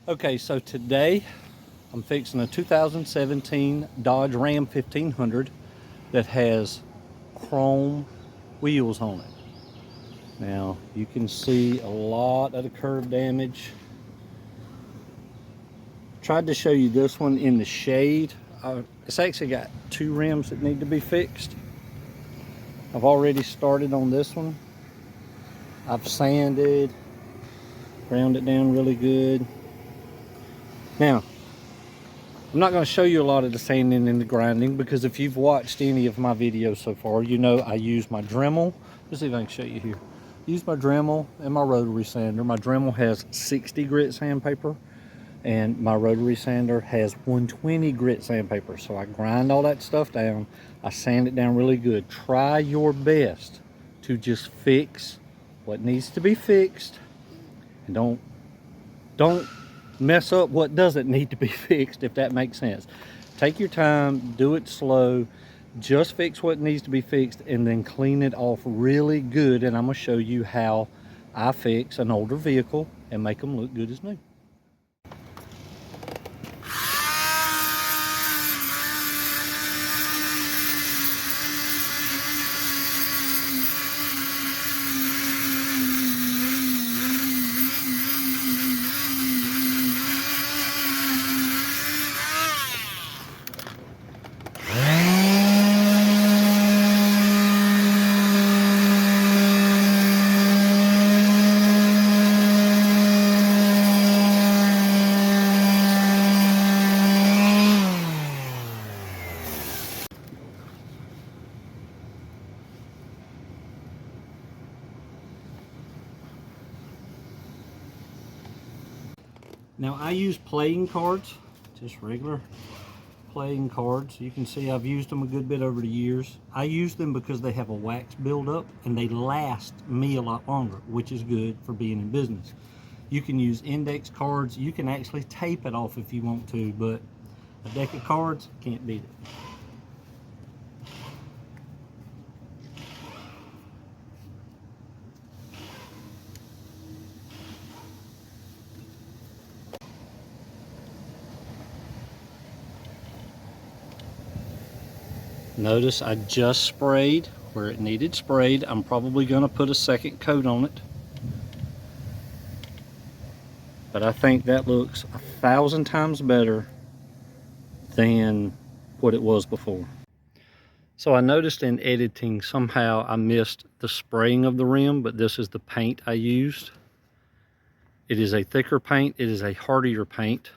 Okay, so today I'm fixing a 2017 Dodge Ram 1500 that has chrome wheels on it. Now you can see a lot of the curb damage. Tried to show you this one in the shade. It's actually got two rims that need to be fixed. I've already started on this one. I've sanded, ground it down really good. Now, I'm not going to show you a lot of the sanding and the grinding because if you've watched any of my videos so far, you know I use my Dremel. Let's see if I can show you here. Use my Dremel and my rotary sander. My Dremel has 60 grit sandpaper and my rotary sander has 120 grit sandpaper. So I grind all that stuff down. I sand it down really good. Try your best to just fix what needs to be fixed and don't mess up what doesn't need to be fixed, if that makes sense. Take your time, do it slow, just fix what needs to be fixed and then clean it off really good. And I'm going to show you how I fix an older vehicle and make them look good as new. Now I use playing cards, just regular playing cards. You can see I've used them a good bit over the years. I use them because they have a wax buildup and they last me a lot longer, which is good for being in business. You can use index cards. You can actually tape it off if you want to, but a deck of cards, can't beat it. Notice I just sprayed where it needed sprayed. I'm probably going to put a second coat on it. But I think that looks 1,000 times better than what it was before. So I noticed in editing somehow I missed the spraying of the rim, but this is the paint I used. It is a thicker paint, it is a hardier paint,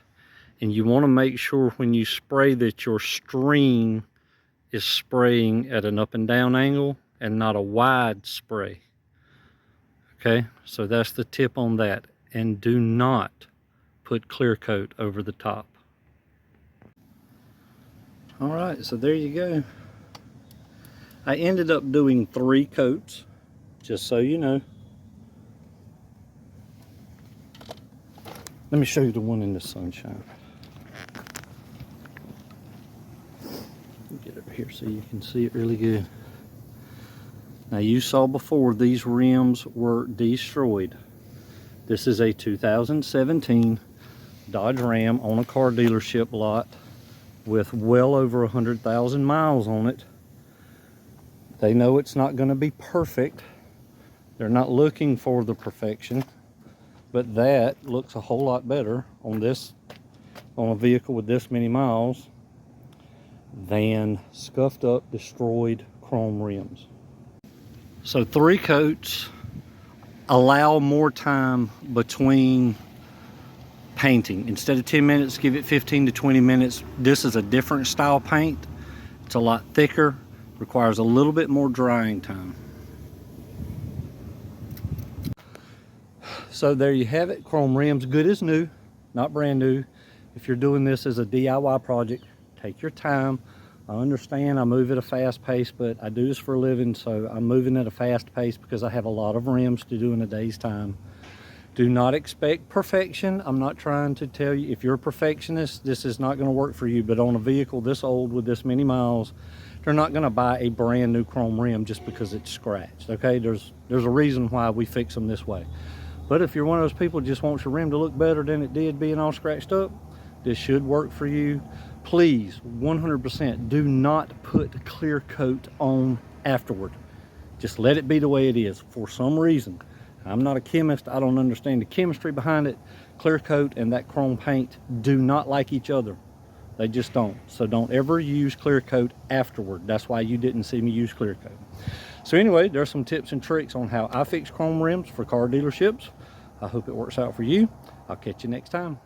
and you want to make sure when you spray that your stream is spraying at an up and down angle and not a wide spray. Okay, so that's the tip on that. And do not put clear coat over the top. All right, so there you go. I ended up doing 3 coats, just so you know. Let me show you the one in the sunshine. Get over here so you can see it really good. Now you saw before these rims were destroyed. This is a 2017 Dodge Ram on a car dealership lot with well over 100,000 miles on it. They know it's not going to be perfect. They're not looking for the perfection, but that looks a whole lot better on a vehicle with this many miles than scuffed up, destroyed chrome rims. So 3 coats allow more time between painting. Instead of 10 minutes, give it 15 to 20 minutes. This is a different style paint. It's a lot thicker, requires a little bit more drying time. So there you have it, chrome rims, good as new, not brand new. If you're doing this as a DIY project, take your time. I understand I move at a fast pace, but I do this for a living, so I'm moving at a fast pace because I have a lot of rims to do in a day's time. Do not expect perfection. I'm not trying to tell you, if you're a perfectionist, this is not going to work for you, but on a vehicle this old with this many miles, they're not going to buy a brand new chrome rim just because it's scratched, okay? There's a reason why we fix them this way. But if you're one of those people who just wants your rim to look better than it did being all scratched up, this should work for you. Please, 100%, do not put clear coat on afterward. Just let it be the way it is. For some reason, I'm not a chemist, I don't understand the chemistry behind it. Clear coat and that chrome paint do not like each other. They just don't. So don't ever use clear coat afterward. That's why you didn't see me use clear coat. So anyway, there's some tips and tricks on how I fix chrome rims for car dealerships. I hope it works out for you. I'll catch you next time.